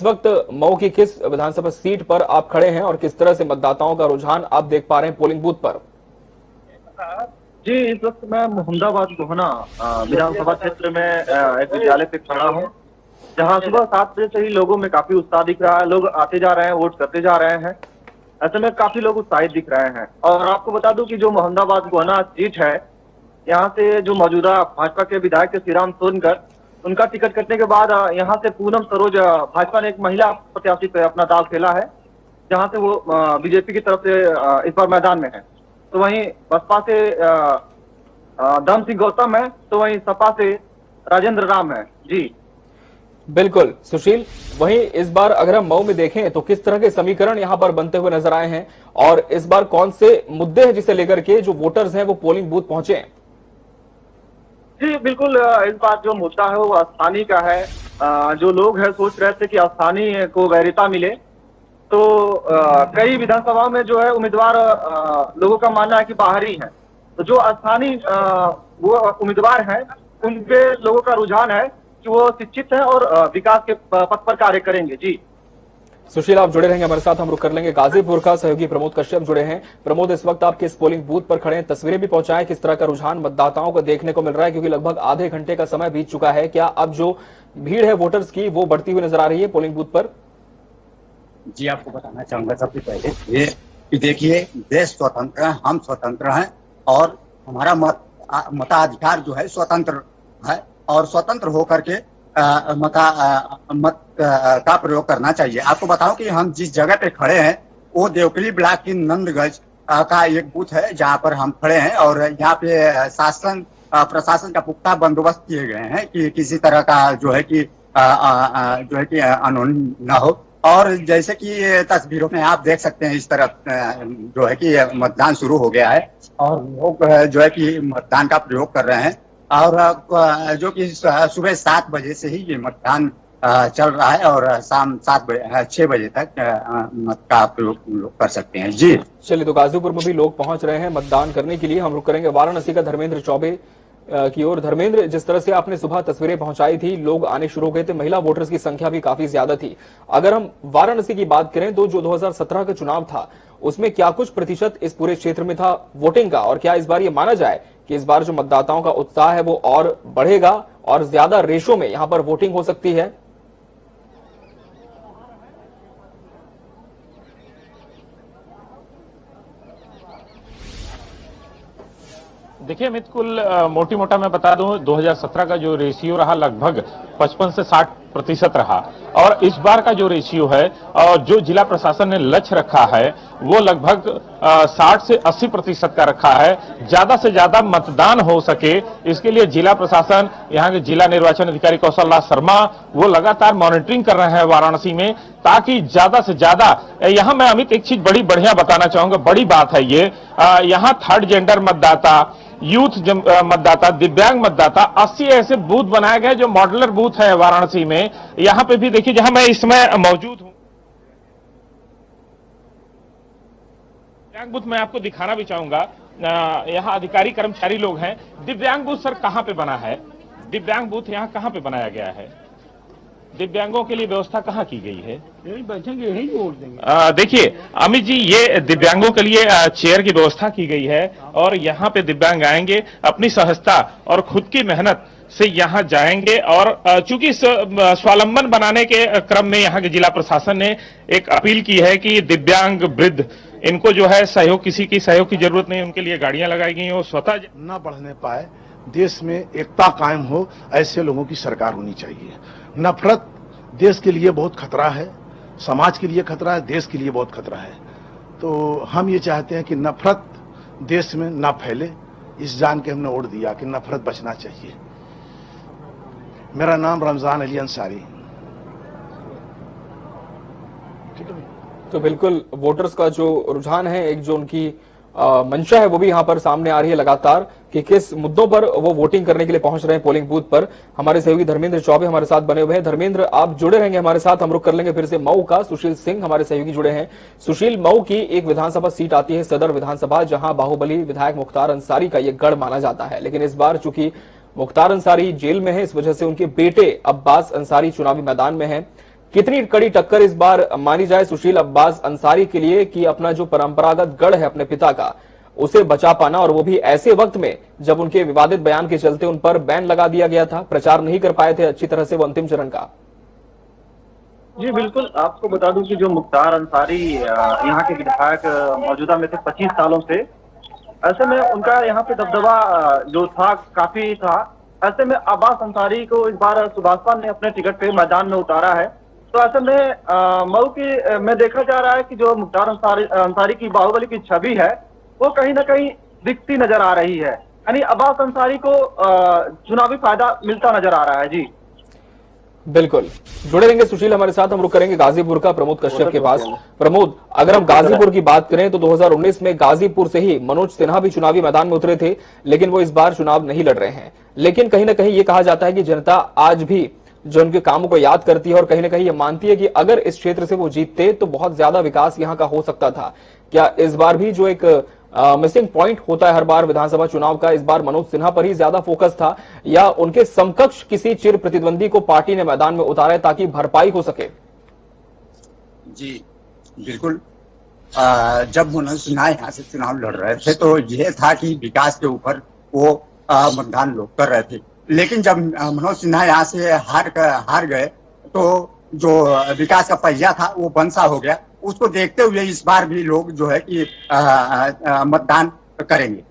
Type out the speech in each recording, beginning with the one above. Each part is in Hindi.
वक्त मऊ की किस विधानसभा सीट पर आप खड़े हैं और किस तरह से मतदाताओं का रुझान आप देख पा रहे हैं पोलिंग बूथ पर? जी, इस वक्त मैं मोहम्मदाबाद गोहना विधानसभा क्षेत्र में एक विद्यालय पे खड़ा हूँ, जहाँ सुबह 7 बजे से ही लोगों में काफी उत्साह दिख रहा है। लोग आते जा रहे हैं, वोट करते जा रहे हैं। ऐसे में काफी लोग उत्साहित दिख रहे हैं। और आपको बता दूं कि जो मोहम्मदाबाद गोहना सीट है, यहाँ से जो मौजूदा भाजपा के विधायक श्री राम सोनकर, उनका टिकट कटने के बाद यहाँ से पूनम सरोज, भाजपा ने एक महिला प्रत्याशी पे अपना दाव खेला है, जहाँ से वो बीजेपी की तरफ से इस बार मैदान में है। तो वहीं बसपा से दम सिंह गौतम है, तो वहीं सपा से राजेंद्र राम है। जी बिल्कुल सुशील, वहीं इस बार अगर हम मऊ में देखें तो किस तरह के समीकरण यहां पर बनते हुए नजर आए हैं और इस बार कौन से मुद्दे हैं जिसे लेकर के जो वोटर्स हैं वो पोलिंग बूथ पहुंचे हैं? जी बिल्कुल, इस बार जो मुद्दा है वो स्थानीय का है। जो लोग हैं सोच रहे थे कि स्थानीय को वैरिता मिले, तो कई विधानसभा में जो है उम्मीदवार लोगों का मानना है कि बाहरी है। तो जो स्थानीय वो उम्मीदवार हैं, उन पे लोगों का रुझान है कि वो शिक्षित हैं और विकास के पथ पर कार्य करेंगे। जी सुशील, आप जुड़े रहेंगे हमारे साथ, हम रुक कर लेंगे। गाजीपुर का सहयोगी प्रमोद कश्यप जुड़े हैं। प्रमोद, इस वक्त आप किस पोलिंग बूथ पर खड़े हैं? तस्वीरें भी पहुंचाएं, किस तरह का रुझान मतदाताओं को देखने को मिल रहा है, क्योंकि लगभग आधे घंटे का समय बीत चुका है। क्या अब जो भीड़ है वोटर्स की वो बढ़ती हुई नजर आ रही है पोलिंग बूथ पर? जी, आपको बताना चाहूंगा सबसे पहले ये कि देखिए, देश स्वतंत्र है, हम स्वतंत्र हैं और हमारा मताधिकार जो है स्वतंत्र है और स्वतंत्र होकर के मत का प्रयोग करना चाहिए। आपको बताऊं कि हम जिस जगह पे खड़े हैं वो देवकली ब्लॉक की नंदगंज का एक बूथ है, जहां पर हम खड़े हैं और यहाँ पे शासन प्रशासन का पुख्ता बंदोबस्त किए गए हैं कि किसी तरह का जो है कि अनहोनी न हो। और जैसे कि तस्वीरों में आप देख सकते हैं, इस तरफ जो है कि मतदान शुरू हो गया है और लोग जो है कि मतदान का प्रयोग कर रहे हैं और जो कि सुबह 7 बजे से ही ये मतदान चल रहा है और शाम 6 बजे तक मत का प्रयोग लोग कर सकते हैं। जी चलिए, तो गाजीपुर में भी लोग पहुंच रहे हैं मतदान करने के लिए। हम रुक करेंगे वाराणसी का धर्मेंद्र चौबे की ओर। धर्मेंद्र, जिस तरह से आपने सुबह तस्वीरें पहुंचाई थी, लोग आने शुरू हो गए थे, महिला वोटर्स की संख्या भी काफी ज्यादा थी। अगर हम वाराणसी की बात करें तो जो 2017 का चुनाव था उसमें क्या कुछ प्रतिशत इस पूरे क्षेत्र में था वोटिंग का, और क्या इस बार ये माना जाए कि इस बार जो मतदाताओं का उत्साह है वो और बढ़ेगा और ज्यादा रेशो में यहां पर वोटिंग हो सकती है? देखिए अमित, कुल मोटी मोटा मैं बता दूं, 2017 का जो रेशियो रहा लगभग 55 से 60% रहा और इस बार का जो रेशियो है और जो जिला प्रशासन ने लक्ष्य रखा है वो लगभग 60 से 80% का रखा है। ज्यादा से ज्यादा मतदान हो सके इसके लिए जिला प्रशासन, यहाँ के जिला निर्वाचन अधिकारी कौशल राज शर्मा वो लगातार मॉनिटरिंग कर रहे हैं वाराणसी में, ताकि ज्यादा से ज्यादा यहाँ मैं अमित एक चीज बड़ी बढ़िया बताना चाहूंगा, बड़ी बात है ये, यहाँ थर्ड जेंडर मतदाता, यूथ मतदाता, दिव्यांग मतदाता 80 ऐसे बूथ बनाए गए जो मॉडुलर बूथ है वाराणसी में। यहां पे भी देखिए, जहां मैं इसमें मौजूद हूं, दिव्यांग बूथ मैं आपको दिखाना भी चाहूंगा। यहां अधिकारी कर्मचारी लोग हैं। दिव्यांग बूथ सर कहां पे बना है? दिव्यांग बूथ यहां कहां पे बनाया गया है? दिव्यांगों के लिए व्यवस्था कहाँ की गई है? यही बैठेंगे, यही वोट देंगे। देखिए अमित जी, ये दिव्यांगों के लिए चेयर की व्यवस्था की गई है और यहाँ पे दिव्यांग आएंगे, अपनी सहजता और खुद की मेहनत से यहाँ जाएंगे और चूंकि स्वावलंबन बनाने के क्रम में यहाँ के जिला प्रशासन ने एक अपील की है कि दिव्यांग वृद्ध इनको जो है सहयोग, किसी की सहयोग की जरूरत नहीं, उनके लिए गाड़ियां लगाई गई हैं, वो स्वतः न बढ़ने पाए, देश में एकता कायम हो, ऐसे लोगों की सरकार होनी चाहिए। नफरत देश के लिए बहुत खतरा है, समाज के लिए खतरा है, देश के लिए बहुत खतरा है। तो हम ये चाहते हैं कि नफरत देश में ना फैले, इस जान के हमने वोट दिया कि नफरत बचना चाहिए। मेरा नाम रमजान अली अंसारी। ठीक है। तो बिल्कुल वोटर्स का जो रुझान है, एक जो उनकी मंशा है वो भी यहां पर सामने आ रही है लगातार कि किस मुद्दों पर वो वोटिंग करने के लिए पहुंच रहे हैं पोलिंग बूथ पर। हमारे सहयोगी धर्मेंद्र चौबे हमारे साथ बने हुए हैं। धर्मेंद्र, आप जुड़े रहेंगे हमारे साथ, हम रुक कर लेंगे फिर से मऊ का। सुशील सिंह हमारे सहयोगी जुड़े हैं। सुशील, मऊ की एक विधानसभा सीट आती है सदर विधानसभा, जहां बाहुबली विधायक मुख्तार अंसारी का यह गढ़ माना जाता है, लेकिन इस बार चूंकि मुख्तार अंसारी जेल में है, इस वजह से उनके बेटे अब्बास अंसारी चुनावी मैदान में है। कितनी कड़ी टक्कर इस बार मानी जाए सुशील अब्बास अंसारी के लिए कि अपना जो परंपरागत गढ़ है अपने पिता का उसे बचा पाना, और वो भी ऐसे वक्त में जब उनके विवादित बयान के चलते उन पर बैन लगा दिया गया था, प्रचार नहीं कर पाए थे अच्छी तरह से वो अंतिम चरण का। जी बिल्कुल, आपको बता दूं कि जो मुख्तार अंसारी यहाँ के विधायक मौजूदा में थे 25 सालों से, ऐसे में उनका यहाँ पे दबदबा जो था काफी था। ऐसे में अब्बास अंसारी को इस बार सुभाषपा ने अपने टिकट पे मैदान में उतारा है। तो ऐसे में मऊ की में देखा जा रहा है कि जो मुख्तार अंसारी की बाहुबली की छवि है वो कहीं ना कहीं दिखती नजर आ रही है, यानी अब्बास अंसारी को चुनावी फायदा मिलता नजर आ रहा है। जी बिल्कुल, जुड़े रहेंगे सुशील हमारे साथ। हम रुक करेंगे गाजीपुर का प्रमोद कश्यप के पास। प्रमोद, अगर हम गाजीपुर की बात करें तो 2019 में गाजीपुर से ही मनोज सिन्हा भी चुनावी मैदान में उतरे थे, लेकिन वो इस बार चुनाव नहीं लड़ रहे हैं। लेकिन कहीं ना कहीं ये कहा जाता है कि जनता आज भी जो उनके कामों को याद करती है और कहीं ना कहीं ये मानती है कि अगर इस क्षेत्र से वो जीतते तो बहुत ज्यादा विकास यहाँ का हो सकता था। क्या इस बार भी जो एक मिसिंग पॉइंट होता है हर बार विधानसभा चुनाव का, इस बार मनोज सिन्हा पर ही ज्यादा फोकस था, या उनके समकक्ष किसी चिर प्रतिद्वंदी को पार्टी ने मैदान में उतारा है ताकि भरपाई हो सके? जी बिल्कुल, जब मनोज सिन्हा यहाँ से चुनाव लड़ रहे थे तो यह था कि विकास के ऊपर वो मतदान लोग कर रहे थे। लेकिन जब मनोज सिन्हा यहाँ से हार गए तो जो विकास का पहिया था वो बंद सा हो गया। उसको देखते हुए इस बार भी लोग जो है कि मतदान करेंगे।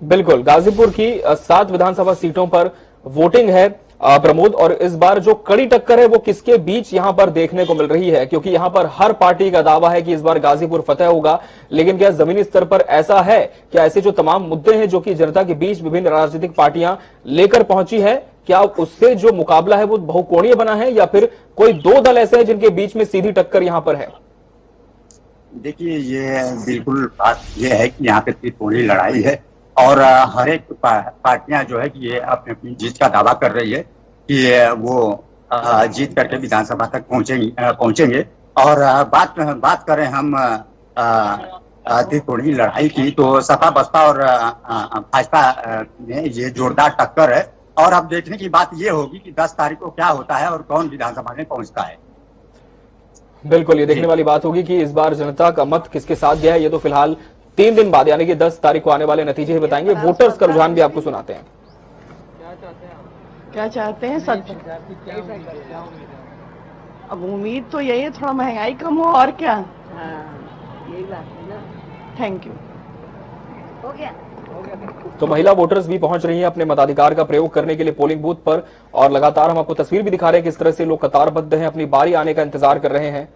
बिल्कुल, गाजीपुर की 7 विधानसभा सीटों पर वोटिंग है प्रमोद, और इस बार जो कड़ी टक्कर है वो किसके बीच यहां पर देखने को मिल रही है? क्योंकि यहां पर हर पार्टी का दावा है कि इस बार गाजीपुर फतेह होगा, लेकिन क्या जमीनी स्तर पर ऐसा है? क्या ऐसे जो तमाम मुद्दे हैं जो कि जनता के बीच विभिन्न राजनीतिक पार्टियां लेकर पहुंची है, क्या उससे जो मुकाबला है वो बहुकोणीय बना है, या फिर कोई 2 दल ऐसे हैं जिनके बीच में सीधी टक्कर यहां पर है? देखिए, ये बिल्कुल बात ये है कि यहाँ पे त्रिकोणीय लड़ाई है और हर एक पार्टियां जो है कि ये अपनी अपनी जीत का दावा कर रही है कि वो जीत करके विधानसभा तक पहुंचेंगे। और बात करें हम त्रिकोणीय लड़ाई की तो सपा बसपा और भाजपा में ये जोरदार टक्कर है। और अब देखने की बात ये होगी कि 10 तारीख को क्या होता है और कौन विधानसभा में पहुंचता है। बिल्कुल, ये देखने वाली बात होगी कि इस बार जनता का मत किसके साथ गया है। ये तो फिलहाल 3 दिन बाद यानी कि 10 तारीख को आने वाले नतीजे ही बताएंगे। वोटर्स का रुझान भी आपको सुनाते हैं। क्या चाहते हैं सब? अब उम्मीद तो यही है थोड़ा महंगाई कम हो, और क्या। यही बात है ना। Thank you. हो गया। तो महिला वोटर्स भी पहुंच रही हैं अपने मताधिकार का प्रयोग करने के लिए पोलिंग बूथ पर, और लगातार हम आपको तस्वीर भी दिखा रहे हैं किस तरह से लोग कतारबद्ध हैं, अपनी बारी आने का इंतजार कर रहे हैं।